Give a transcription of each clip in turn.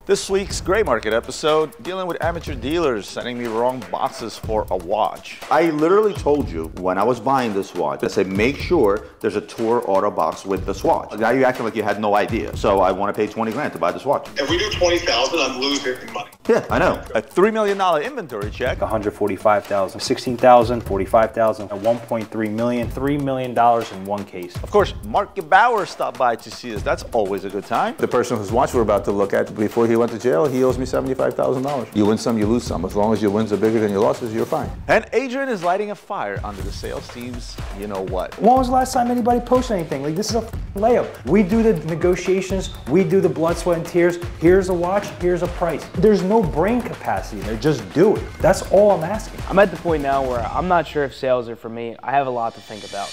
This week's Gray Market episode, dealing with amateur dealers sending me wrong boxes for a watch. I literally told you when I was buying this watch, I said make sure there's a Tour Auto box with this watch. Now you're acting like you had no idea. So I want to pay 20 grand to buy this watch. If we do 20,000, I'm losing money. Yeah, I know. A $3 million inventory check. 145,000, 16,000, 45,000, and 1.3 million, $3 million in one case. Of course, Mark Gebauer stopped by to see us. That's always a good time. The person whose watch we're about to look at, before he went to jail, he owes me $75,000. You win some, you lose some. As long as your wins are bigger than your losses, you're fine. And Adrian is lighting a fire under the sales team's you know what. When was the last time anybody posted anything? Like, this is a layup. We do the negotiations, we do the blood, sweat, and tears. Here's a watch, here's a price. There's no brain capacity there, just do it. That's all I'm asking. I'm at the point now where I'm not sure if sales are for me. I have a lot to think about.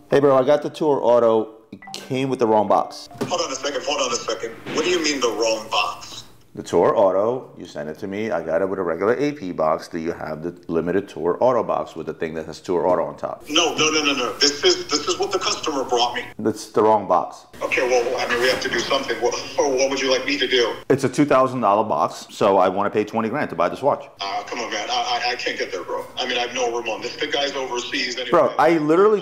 Hey bro, I got the Tour Auto. It came with the wrong box. Hold on a second. What do you mean the wrong box? The Tour Auto, you sent it to me. I got it with a regular AP box. Do you have the limited Tour Auto box with the thing that has Tour Auto on top? No. This is what the customer brought me. That's the wrong box. Okay, well, I mean, we have to do something. What would you like me to do? It's a $2,000 box, so I want to pay 20 grand to buy this watch. Come on, man. I can't get there, bro. I mean, I have no room on this. The guy's overseas anyway. Bro, I literally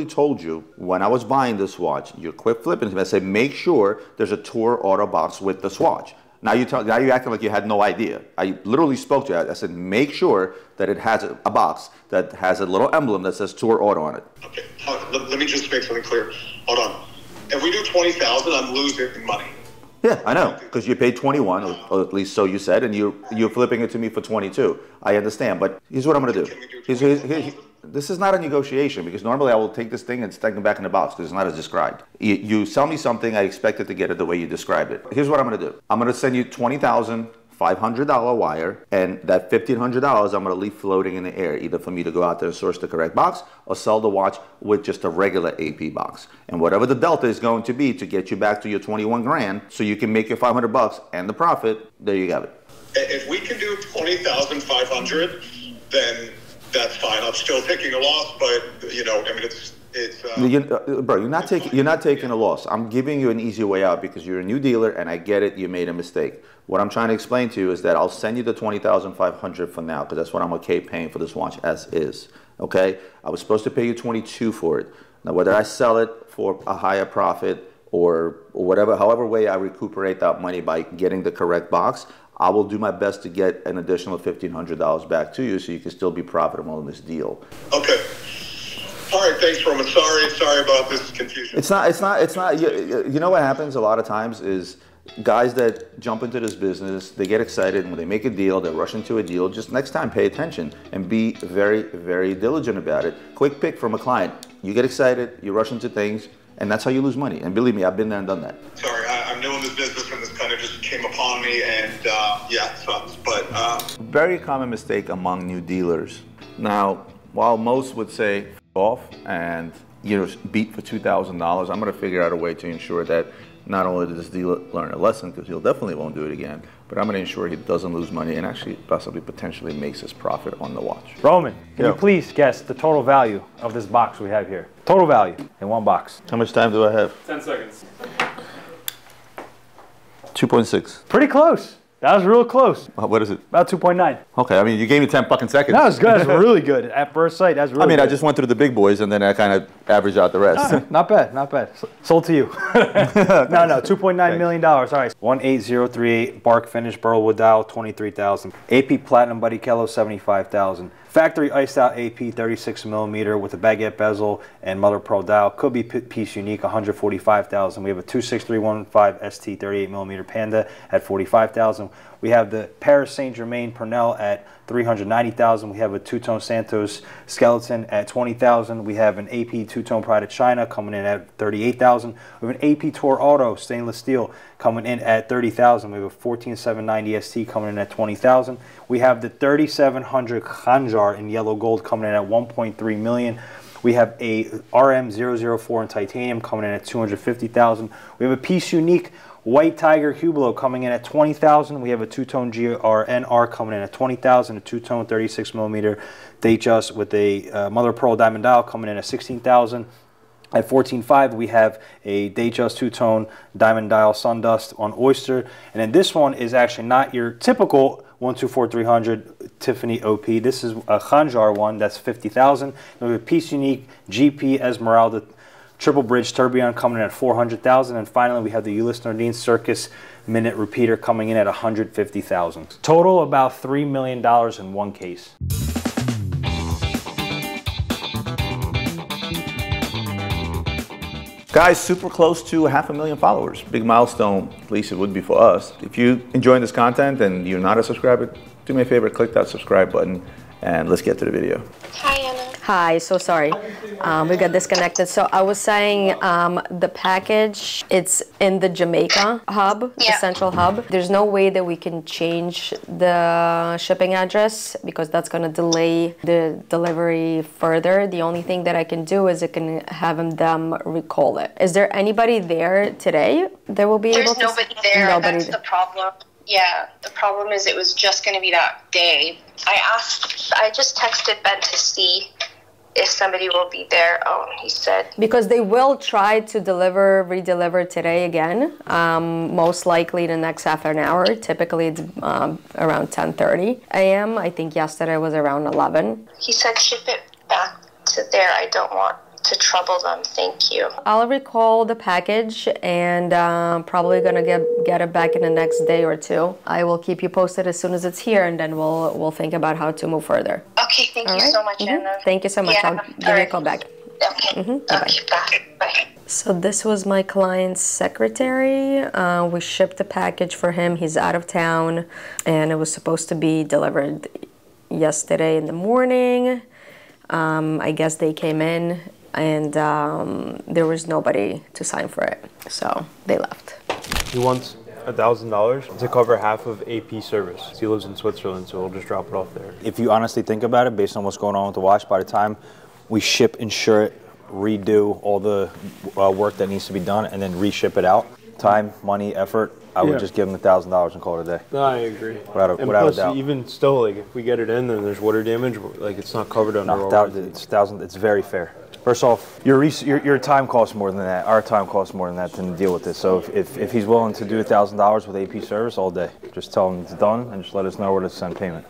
told you when I was buying this watch, you quit flipping to me. I said, make sure there's a Tour Auto box with this watch. Now you're acting like you had no idea. I literally spoke to you. I said, make sure that it has a box that has a little emblem that says Tour Auto on it. Okay, let me just make something clear. Hold on. If we do 20,000, I'm losing money. Yeah, I know, because you paid 21, or at least so you said, and you're flipping it to me for 22. I understand, but here's what I'm going to do. This is not a negotiation, because normally I will take this thing and stick it back in the box, because it's not as described. You sell me something, I expected to get it the way you described it. Here's what I'm going to do. I'm going to send you $20,500 wire, and that $1,500 I'm going to leave floating in the air, either for me to go out there and source the correct box, or sell the watch with just a regular AP box. And whatever the delta is going to be to get you back to your 21 grand, so you can make your 500 bucks and the profit, there you have it. If we can do 20,500, then that's fine. I'm still taking a loss, but you know, I mean, bro, you're not taking a loss. I'm giving you an easy way out because you're a new dealer, and I get it. You made a mistake. What I'm trying to explain to you is that I'll send you the $20,500 for now, because that's what I'm okay paying for this watch as is. Okay, I was supposed to pay you 22 for it. Now, whether I sell it for a higher profit or whatever, however way I recuperate that money by getting the correct box, I will do my best to get an additional $1,500 back to you so you can still be profitable in this deal. Okay. All right, thanks, Roman. Sorry about this confusion. It's not. You know what happens a lot of times is guys that jump into this business, they get excited, and when they make a deal, they rush into a deal. Just next time, pay attention and be very, very diligent about it. Quick pick from a client. You get excited, you rush into things, and that's how you lose money. And believe me, I've been there and done that. Sorry, I'm new in this business, and this kind of just came upon me, and yeah, it sucks. But very common mistake among new dealers. Now, while most would say off and beat for $2,000, I'm going to figure out a way to ensure that not only does this dealer learn a lesson, because he'll definitely won't do it again, but I'm going to ensure he doesn't lose money and actually possibly potentially makes his profit on the watch. Roman, can you please guess the total value of this box we have here? Total value in one box. How much time do I have? 10 seconds. 2.6. Pretty close. That was real close. What is it? About 2.9. Okay, I mean, you gave me 10 fucking seconds. That was good. That's really good. At first sight, that's really good. I just went through the big boys and then I kind of averaged out the rest. Not bad, not bad. Sold to you. No, $2.9 million. All right. 18038, bark finish, Burlwood dial, 23,000. AP Platinum Buddy Kello, 75,000. Factory iced out AP 36mm with a baguette bezel and mother pearl dial. Could be piece unique, 145,000. We have a 26315 ST 38mm Panda at 45,000. We have the Paris Saint Germain Purnell at 390,000. We have a two-tone Santos skeleton at 20,000. We have an AP two-tone Pride of China coming in at 38,000. We have an AP Tour Auto stainless steel coming in at 30,000. We have a 14790 ST coming in at 20,000. We have the 3700 Khanjar in yellow gold coming in at 1.3 million. We have a RM004 in titanium coming in at 250,000. We have a piece unique White Tiger Hublot coming in at 20,000. We have a two-tone GRNR coming in at 20,000. A two-tone 36mm Datejust with a mother pearl diamond dial coming in at 16,000. At 14.5, we have a Datejust two-tone diamond dial Sundust on Oyster. And then this one is actually not your typical 124300 Tiffany OP. This is a Khanjar one that's 50,000. We have a Piece Unique GP Esmeralda Triple Bridge Tourbillon coming in at 400,000. And finally, we have the Ulysse Nardin Circus Minute Repeater coming in at 150,000. Total about $3 million in one case. Guys, super close to 500,000 followers. Big milestone, at least it would be for us. If you enjoying this content and you're not a subscriber, do me a favor, click that subscribe button and let's get to the video. Hi, Anna. Hi, so sorry. We got disconnected. So I was saying the package, it's in the Jamaica hub, the central hub. There's no way that we can change the shipping address because that's going to delay the delivery further. The only thing that I can do is I can have them recall it. Is there anybody there today that will be able to? There's nobody there. That's the problem. Yeah, the problem is it was just going to be that day. I just texted Ben to see if somebody will be there. Oh, he said. Because they will try to redeliver today again, most likely in the next half an hour. Typically it's around 10:30 a.m. I think yesterday was around 11. He said ship it back to there. I don't want to trouble them. Thank you. I'll recall the package and probably gonna get it back in the next day or two. I will keep you posted as soon as it's here, and then we'll think about how to move further. Okay, thank you so much, Anna. Thank you so much. Yeah, I'll give you a call back. Okay. Okay, bye. Bye. So this was my client's secretary. We shipped the package for him. He's out of town, and it was supposed to be delivered yesterday in the morning. I guess they came in and there was nobody to sign for it, so they left. He wants $1,000 to cover half of AP service. He lives in Switzerland, so we'll just drop it off there. If you honestly think about it, based on what's going on with the watch, by the time we ship, insure it, redo all the work that needs to be done, and then reship it out, time, money, effort, I would just give him $1,000 and call it a day. No, I agree. Without a doubt. Even still, like if we get it in, then there's water damage. Like it's not covered under. No, it's very fair. First off, your time costs more than that. Our time costs more than that to deal with this. So if he's willing to do $1,000 with AP service all day, just tell him it's done and just let us know where to send payment.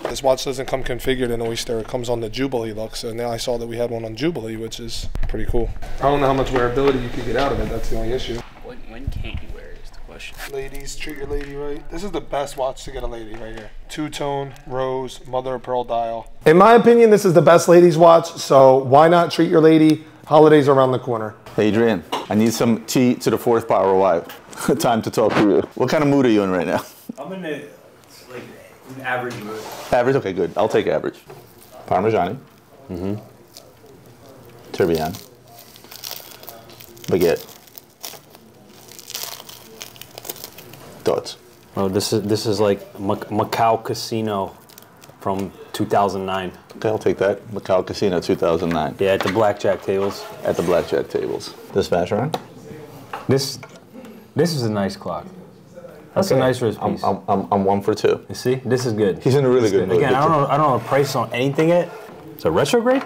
This watch doesn't come configured in Oyster. It comes on the Jubilee look. So now I saw that we had one on Jubilee, which is pretty cool. I don't know how much wearability you could get out of it. That's the only issue. When can't you wear it is the question. Ladies, treat your lady right. This is the best watch to get a lady right here. Two-tone, rose, mother of pearl dial. In my opinion, this is the best ladies watch, so why not treat your lady? Holidays around the corner. Hey, Adrian, I need some tea to the fourth power wife. Time to talk to you. What kind of mood are you in right now? I'm in an average mood. Average? Okay, good. I'll take average. Parmigiani. Tourbillon. Baguette. Thoughts? Oh, this is like Macau Casino from 2009. Okay, I'll take that. Macau Casino 2009. Yeah, at the blackjack tables. At the blackjack tables. This Vacheron? This is a nice clock. That's a nice wrist piece. I'm 1 for 2. You see, this is good. He's in a really good mood. Again, I don't know the price on anything yet. It's a retrograde.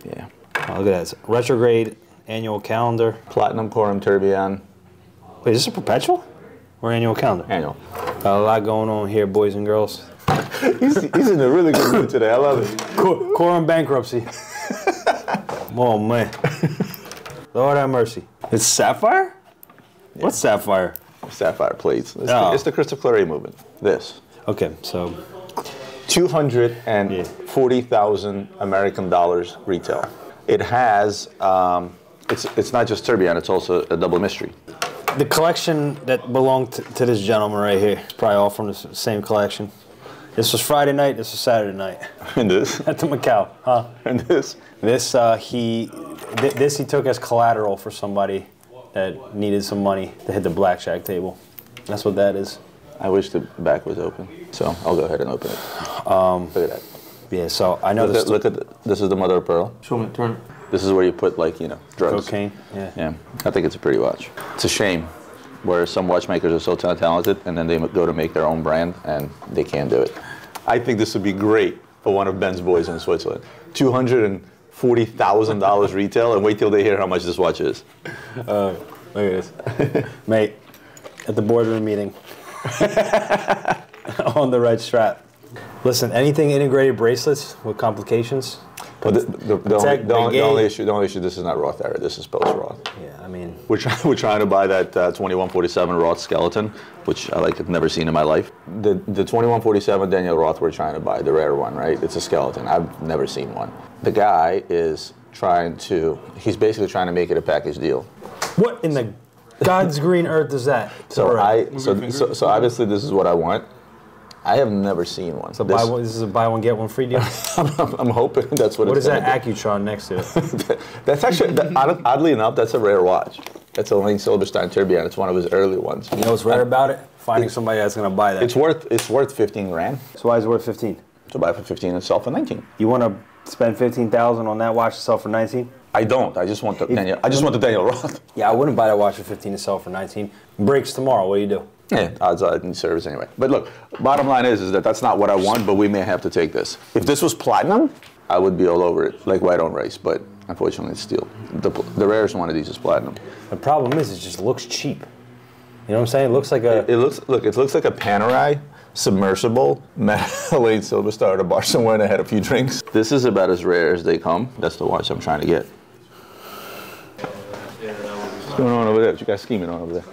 Yeah. Oh, look at that. It's a retrograde annual calendar. Platinum Corum Tourbillon. Wait, is this a perpetual or annual calendar? Annual. Got a lot going on here, boys and girls. He's in a really good mood today. I love it. Corum bankruptcy. Oh man. Lord have mercy. It's sapphire? Yeah. What's sapphire? Sapphire plates. It's the Christophe Claret movement. This. Okay, so 240,000 American dollars retail. It has. It's not just tourbillon. It's also a double mystery. The collection that belonged to this gentleman right here is probably all from the same collection. This was Friday night. This was Saturday night. And this? At the Macau, huh? And this? This he took as collateral for somebody that needed some money to hit the blackjack table. That's what that is. I wish the back was open, so I'll go ahead and open it. Look at that. Yeah, so I know this. Look at this is the mother of pearl. Show me, turn. This is where you put drugs. Cocaine. Yeah. Yeah. I think it's a pretty watch. It's a shame where some watchmakers are so talented and then they go to make their own brand and they can't do it. I think this would be great for one of Ben's boys in Switzerland. $40,000 retail, and wait till they hear how much this watch is. Look at this. Mate, at the boardroom meeting. On the right strap. Listen, anything integrated bracelets with complications? But the only issue, this is not Roth era. This is post Roth. Yeah, I mean, we're trying to buy that 2147 Roth skeleton, which I have never seen in my life. The 2147 Daniel Roth we're trying to buy, the rare one, right? It's a skeleton. I've never seen one. The guy is he's basically trying to make it a package deal. What in the God's green earth is that? So obviously this is what I want. I have never seen one. So this is a buy one get one free deal. I'm hoping that's what. What it's is that Accutron next to it? That's actually oddly enough, that's a rare watch. That's a Lane Silverstein Tourbillon. It's one of his early ones. You know what's rare about it? Finding somebody that's going to buy that. It's worth 15 grand. So why is it worth 15? To buy for 15 and sell for 19. You want to spend 15,000 on that watch to sell for 19? I don't. I just want the Daniel. I just want the Daniel Roth. Yeah, I wouldn't buy that watch for 15 to sell for 19. Breaks tomorrow. What do you do? Yeah, odds are it needs service anyway. But look, bottom line is that that's not what I want, but we may have to take this. If this was platinum, I would be all over it, like white on rice, but unfortunately it's steel. The rarest one of these is platinum. The problem is it just looks cheap. You know what I'm saying? It looks like a... It looks like a Panerai submersible Lane Silverstar at a bar somewhere and I had a few drinks. This is about as rare as they come. That's the watch I'm trying to get. What's going on over there? What you guys scheming on over there?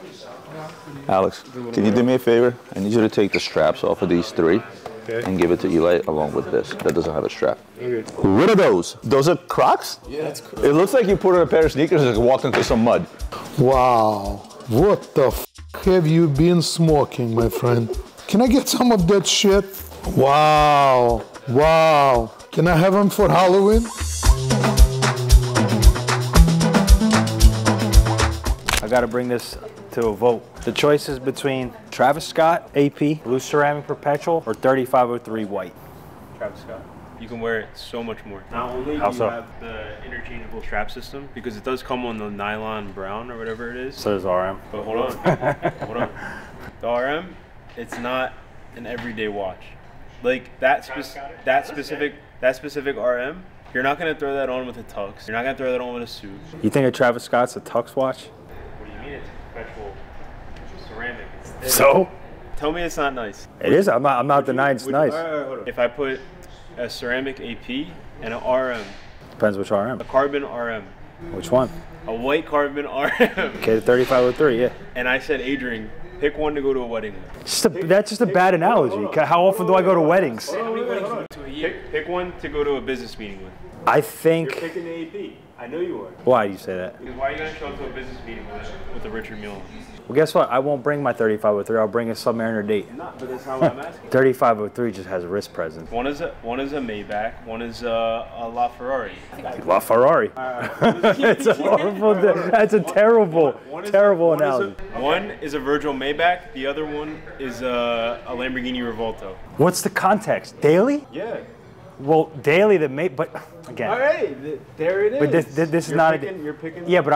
Alex, can you do me a favor? I need you to take the straps off of these three and give it to Eli along with this. That doesn't have a strap. What are those? Those are Crocs? Yeah, that's cool. It looks like you put on a pair of sneakers and walked into some mud. Wow. What the f have you been smoking, my friend? Can I get some of that shit? Wow. Wow. Can I have them for Halloween? I got to bring this to a vote. The choice is between Travis Scott AP Blue Ceramic Perpetual or 3503 White. Travis Scott. You can wear it so much more. Not only do you have the interchangeable strap system, because it does come on the nylon brown or whatever it is. So does RM. But hold on, hold on. The RM, it's not an everyday watch. Like that specific RM, you're not gonna throw that on with a tux. You're not gonna throw that on with a suit. You think a Travis Scott's a tux watch? What do you mean? It's perpetual ceramic. So? Tell me it's not nice. It is. I'm not denying it's nice. Hold on. If I put a ceramic AP and an RM. Depends which RM. A carbon RM. Which one? A white carbon RM. Okay, the 3503, yeah. And I said, Adrian, pick one to go to a wedding with. That's just a bad analogy. How often do I go to weddings? How many weddings do you go to a year? Pick one to go to a business meeting with. I think... You're picking the AP. I know you are. Why do you say that? Because why are you going to show up to a business meeting with a Richard Mille? Well, guess what? I won't bring my 3503. I'll bring a Submariner date. No, but that's not what I'm asking. 3503 just has a wrist presence. One is a Maybach. One is a LaFerrari. LaFerrari. It's a horrible. That's a terrible analogy. One is a Virgil Maybach. The other one is a Lamborghini Revolto. What's the context? Daily? Yeah. Well, daily the but again. All right, there it is. But this is not. You're picking. Yeah, but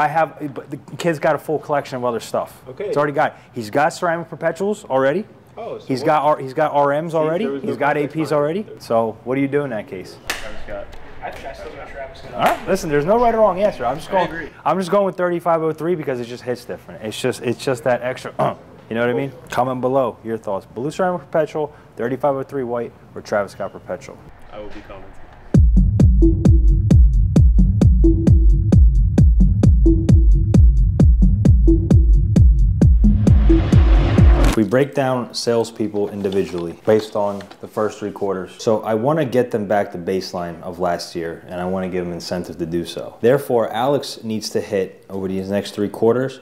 but the kid's got a full collection of other stuff. Okay. It's already got. He's got ceramic perpetuals already. Oh. So he's got RMs already. He's got APs already. So what do you do in that case? Travis Scott. I think I still got Travis Scott. All right, listen. There's no right or wrong answer. I'm just going with 3503 because it just hits different. It's just that extra. You know what I mean? Comment below your thoughts. Blue ceramic perpetual, 3503 white, or Travis Scott perpetual. I will be commenting. We break down salespeople individually based on the first 3 quarters. So I want to get them back to baseline of last year, and I want to give them incentive to do so. Therefore, Alex needs to hit over these next 3 quarters,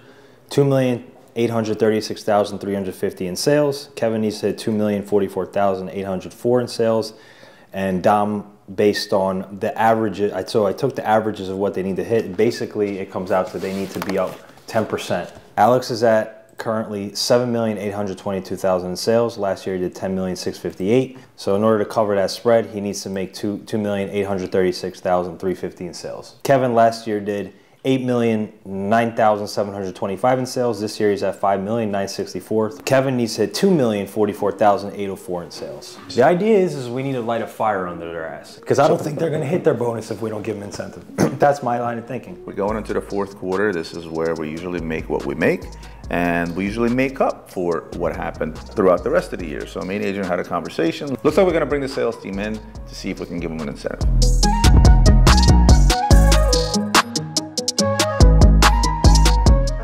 2,836,350 in sales. Kevin needs to hit 2,044,804 in sales. And Dom, based on the averages, so I took the averages of what they need to hit. Basically, it comes out to they need to be up 10%. Alex is at currently 7,822,000 in sales. Last year he did 10,658,000. So in order to cover that spread, he needs to make 2,836,350 in sales. Kevin last year did 8,009,725 in sales. This year he's at 5,964,000. Kevin needs to hit 2,044,804 in sales. The idea is we need to light a fire under their ass, because I don't think they're going to hit their bonus if we don't give them incentive. That's my line of thinking. We're going into the fourth quarter. This is where we usually make what we make, and we usually make up for what happened throughout the rest of the year. So me and Adrian had a conversation. Looks like we're going to bring the sales team in to see if we can give them an incentive.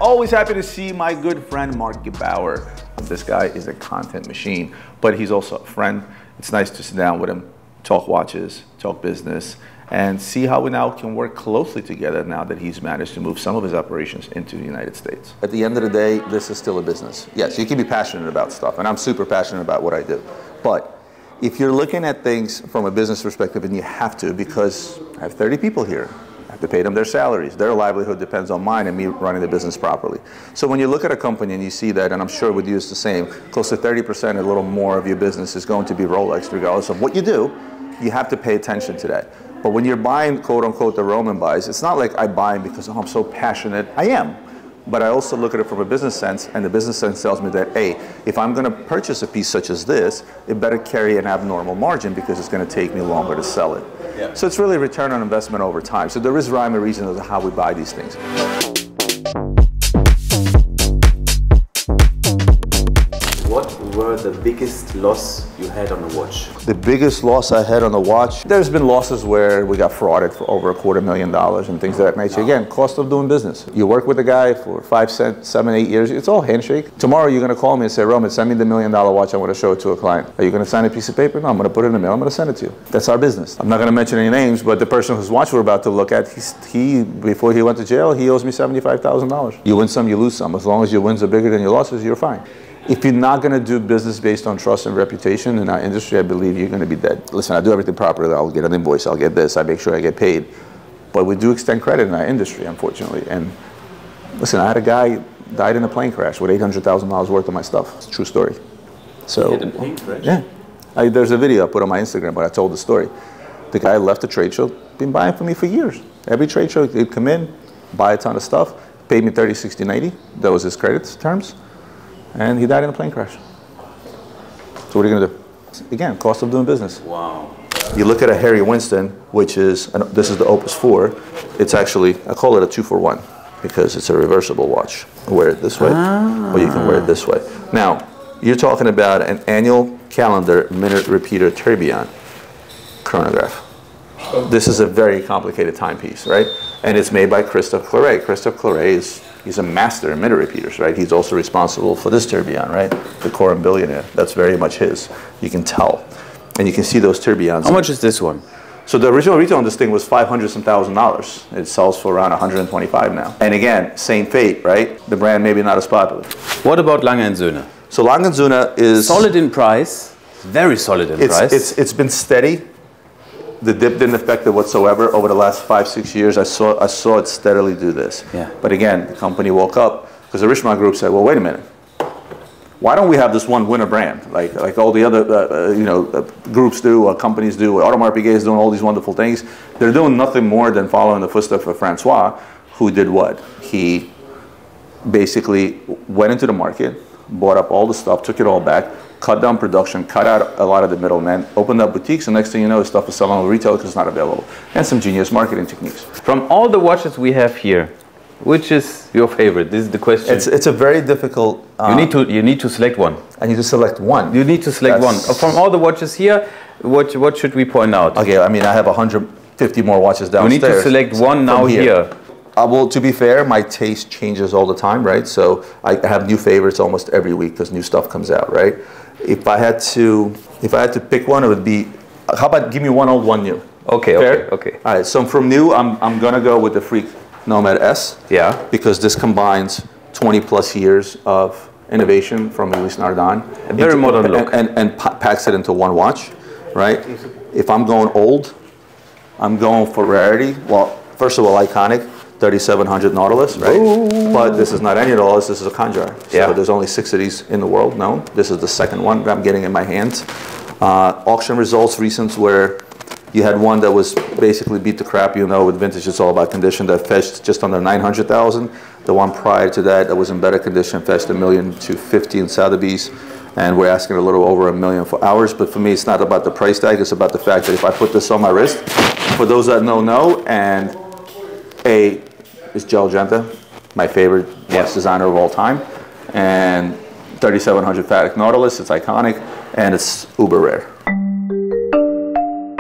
Always happy to see my good friend Mark Gebauer. This guy is a content machine, but he's also a friend. It's nice to sit down with him, talk watches, talk business, and see how we now can work closely together now that he's managed to move some of his operations into the United States. At the end of the day, this is still a business. Yes, you can be passionate about stuff, and I'm super passionate about what I do. But if you're looking at things from a business perspective, and you have to, because I have 30 people here, I have to pay them their salaries. Their livelihood depends on mine and me running the business properly. So when you look at a company and you see that, and I'm sure with you it's the same, close to 30%, a little more of your business is going to be Rolex, regardless of what you do, you have to pay attention to that. But when you're buying, quote unquote, the Roman buys, it's not like I buy them because, oh, I'm so passionate. I am. But I also look at it from a business sense, and the business sense tells me that, hey, if I'm going to purchase a piece such as this, it better carry an abnormal margin because it's going to take me longer to sell it. Yeah. So it's really a return on investment over time. So there is rhyme and reason as to how we buy these things. What were the biggest loss you had on the watch? The biggest loss I had on the watch, there's been losses where we got frauded for over $250,000 and things of that nature. Again, cost of doing business. You work with a guy for 5, 7, 8 years, it's all handshake. Tomorrow you're gonna call me and say, Roman, send me the $1 million watch, I wanna show it to a client. Are you gonna sign a piece of paper? No, I'm gonna put it in the mail, I'm gonna send it to you. That's our business. I'm not gonna mention any names, but the person whose watch we're about to look at, he before he went to jail, he owes me $75,000. You win some, you lose some. As long as your wins are bigger than your losses, you're fine. If you're not going to do business based on trust and reputation in our industry, I believe you're going to be dead. Listen, I do everything properly. I'll get an invoice, I'll get this, I make sure I get paid. But we do extend credit in our industry, unfortunately. And listen, I had a guy died in a plane crash with $800,000 worth of my stuff. It's a true story. So, he had a plane crash? Yeah. There's a video I put on my Instagram, but I told the story. The guy left the trade show, been buying from me for years. Every trade show, he'd come in, buy a ton of stuff, paid me 30, 60, 90. That was his credit terms. And he died in a plane crash. So what are you going to do? Again, cost of doing business. Wow. You look at a Harry Winston, which is, this is the Opus 4. It's actually, I call it a 2-for-1 because it's a reversible watch. You wear it this way, or you can wear it this way. Now, you're talking about an annual calendar minute repeater tourbillon chronograph. This is a very complicated timepiece, right? And it's made by Christophe Claret. Christophe Claret he's a master in minute repeaters, right? He's also responsible for this tourbillon, right? The Coram Billionaire. That's very much his. You can tell. And you can see those tourbillons. How much is this one? So the original retail on this thing was $500,000. It sells for around $125 now. And again, same fate, right? The brand maybe not as popular. What about Lange & Söhne? So Lange & Söhne is... solid in price. Very solid in price. It's been steady. The dip didn't affect it whatsoever. Over the last 5, 6 years, I saw it steadily do this. Yeah. But again, the company woke up because the Richemont Group said, well, wait a minute. Why don't we have this one winner brand like all the other groups do, companies do, Audemars Piguet is doing all these wonderful things. They're doing nothing more than following the footsteps of Francois, who did what? He basically went into the market, bought up all the stuff, took it all back, cut down production, cut out a lot of the middlemen, opened up boutiques, and next thing you know, his stuff is selling on retail because it's not available. And some genius marketing techniques. From all the watches we have here, which is your favorite? This is the question. It's a very difficult... you need to select one. I need to select one. You need to select one. From all the watches here, what should we point out? Okay, I mean, I have 150 more watches downstairs. You need to select one now here. Well, to be fair, my taste changes all the time, right? So I have new favorites almost every week because new stuff comes out, right? If I had to pick one, it would be, how about give me one old, one new? Okay, fair? okay. All right, so from new, I'm gonna go with the Freak Nomad S. Yeah. Because this combines 20 plus years of innovation from Louis Nardin. A very modern look. And packs it into one watch, right? If I'm going old, I'm going for rarity. Well, first of all, iconic. 3700 Nautilus, right? Ooh. But this is not any Nautilus, this is a Conjar. So there's only 6 of these in the world known. This is the second one that I'm getting in my hands. Auction results recent were You had one that was basically beat the crap, you know, with vintage, it's all about condition, that fetched just under 900,000. The one prior to that was in better condition, fetched $1,250,000 in Sotheby's, and we're asking a little over $1 million for ours. But for me, it's not about the price tag, it's about the fact that if I put this on my wrist, for those that know, and A is Joe Genta, my favorite watch designer of all time, and 3700 Patek Nautilus, it's iconic, and it's uber rare.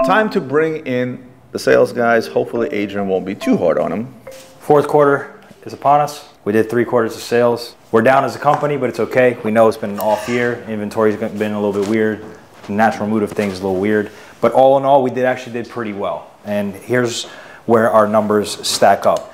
Time to bring in the sales guys. Hopefully Adrian won't be too hard on him. Fourth quarter is upon us. We did 3 quarters of sales. We're down as a company, but it's okay. We know it's been an off year. Inventory's been a little bit weird. The natural mood of things is a little weird. But all in all, we actually did pretty well. And here's where our numbers stack up.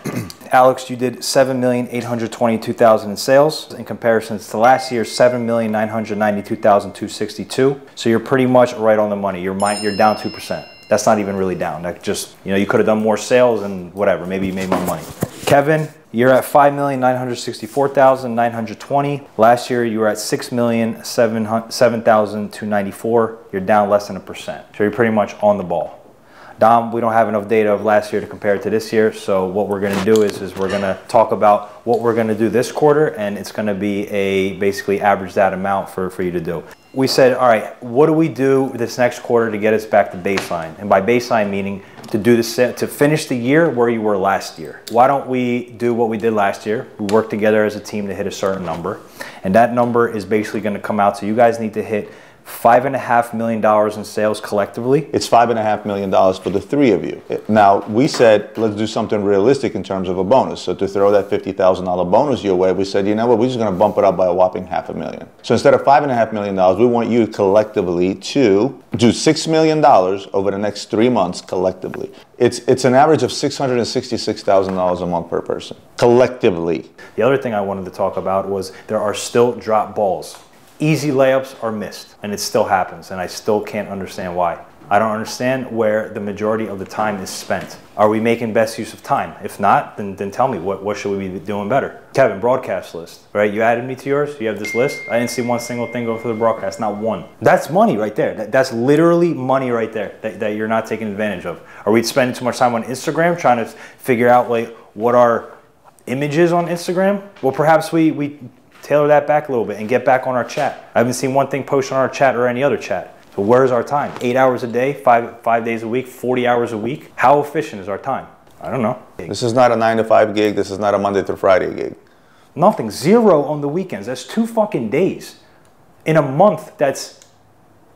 Alex, you did $7,822,000 in sales. In comparison to last year's $7,992,262. So you're pretty much right on the money. You're down 2%. That's not even really down. That just, you know, you could have done more sales and whatever. Maybe you made more money. Kevin, you're at $5,964,920. Last year you were at $6,007,294. You're down less than 1%. So you're pretty much on the ball. Dom, we don't have enough data of last year to compare it to this year, so what we're going to do is we're going to talk about what we're going to do this quarter, and it's going to be basically average that amount for you to do. We said, all right, what do we do this next quarter to get us back to baseline? And by baseline meaning to finish the year where you were last year. Why don't we do what we did last year? We work together as a team to hit a certain number, and that number is basically going to come out, so you guys need to hit $5.5 million in sales collectively. It's $5.5 million for the 3 of you. Now, we said, let's do something realistic in terms of a bonus. So to throw that $50,000 bonus your way, we said, you know what, we're just going to bump it up by a whopping $500,000. So instead of $5.5 million, we want you collectively to do $6 million over the next 3 months collectively. It's an average of $666,000 a month per person, collectively. The other thing I wanted to talk about was there are still drop balls. Easy layups are missed, and it still happens, and I still can't understand why. I don't understand where the majority of the time is spent. Are we making best use of time? If not, then tell me, what should we be doing better? Kevin, broadcast list, right? You added me to yours, you have this list. I didn't see one single thing go through the broadcast, not one. That's money right there. That's literally money right there that you're not taking advantage of. Are we spending too much time on Instagram trying to figure out like what our image is on Instagram? Well, perhaps we tailor that back a little bit and get back on our chat. I haven't seen one thing posted on our chat or any other chat. So where's our time? 8 hours a day, five days a week, 40 hours a week? How efficient is our time? I don't know. This is not a 9 to 5 gig. This is not a Monday through Friday gig. Nothing. 0 on the weekends. That's 2 fucking days. In a month, that's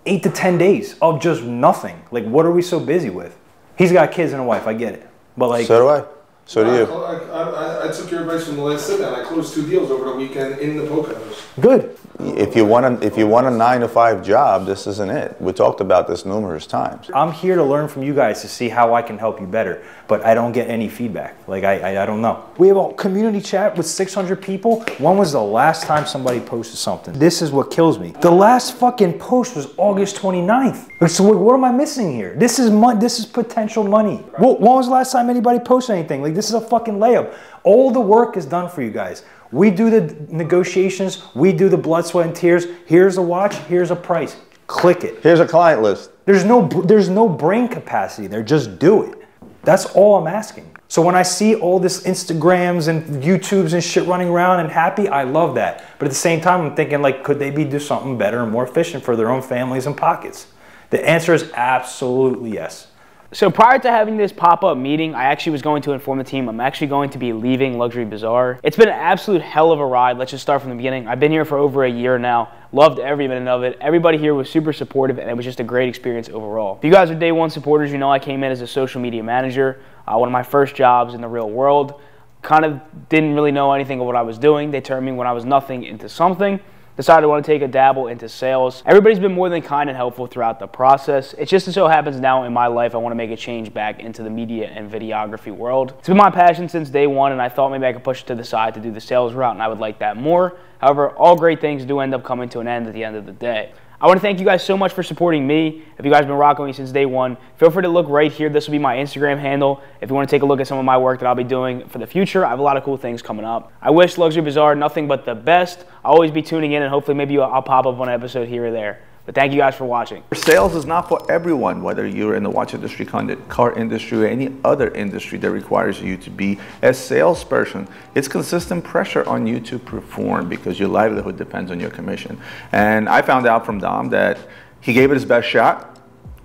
8 to 10 days of just nothing. Like, what are we so busy with? He's got kids and a wife. I get it. But like, so do I. So do you. I took your advice from the last sit down. I closed 2 deals over the weekend in the Poconos. Good. If you want a 9 to 5 job, this isn't it. We talked about this numerous times. I'm here to learn from you guys to see how I can help you better, but I don't get any feedback. Like I don't know. We have a community chat with 600 people. When was the last time somebody posted something? This is what kills me. The last fucking post was August 29th. So what am I missing here? This is potential money. When was the last time anybody posted anything? Like, this is a fucking layup. All the work is done for you guys. We do the negotiations. We do the blood, sweat, and tears. Here's a watch. Here's a price. Click it. Here's a client list. There's no brain capacity there. Just do it. That's all I'm asking. So when I see all this Instagrams and YouTubes and shit running around and happy, I love that. But at the same time, I'm thinking, like, could they do something better and more efficient for their own families and pockets? The answer is absolutely yes. So prior to having this pop-up meeting, I actually was going to inform the team I'm actually going to be leaving Luxury Bazaar. It's been an absolute hell of a ride. Let's just start from the beginning. I've been here for over a year now. Loved every minute of it. Everybody here was super supportive, and it was just a great experience overall. If you guys are day one supporters, you know I came in as a social media manager. One of my first jobs in the real world. Kind of didn't really know anything of what I was doing. They turned me when I was nothing into something. Decided I want to take a dabble into sales. Everybody's been more than kind and helpful throughout the process. It just so happens now in my life I want to make a change back into the media and videography world. It's been my passion since day one, and I thought maybe I could push it to the side to do the sales route, and I would like that more. However, all great things do end up coming to an end at the end of the day. I want to thank you guys so much for supporting me. If you guys have been rocking me since day one, feel free to look right here. This will be my Instagram handle. If you want to take a look at some of my work that I'll be doing for the future, I have a lot of cool things coming up. I wish Luxury Bazaar nothing but the best. I'll always be tuning in, and hopefully maybe I'll pop up on an episode here or there. But thank you guys for watching. Sales is not for everyone, whether you're in the watch industry, car industry, or any other industry that requires you to be a salesperson. It's consistent pressure on you to perform because your livelihood depends on your commission. And I found out from Dom that he gave it his best shot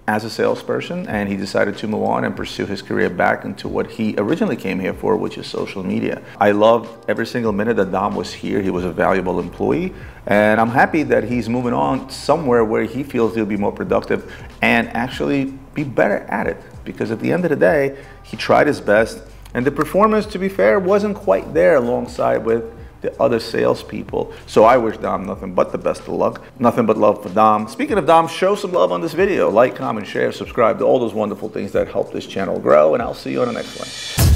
as a salesperson, and he decided to move on and pursue his career back into what he originally came here for, which is social media. I loved every single minute that Dom was here. He was a valuable employee, and I'm happy that he's moving on somewhere where he feels he'll be more productive and actually be better at it, because at the end of the day, he tried his best, and the performance, to be fair, wasn't quite there alongside with the other salespeople. So I wish Dom nothing but the best of luck. Nothing but love for Dom. Speaking of Dom, show some love on this video. Like, comment, share, subscribe to all those wonderful things that help this channel grow, and I'll see you on the next one.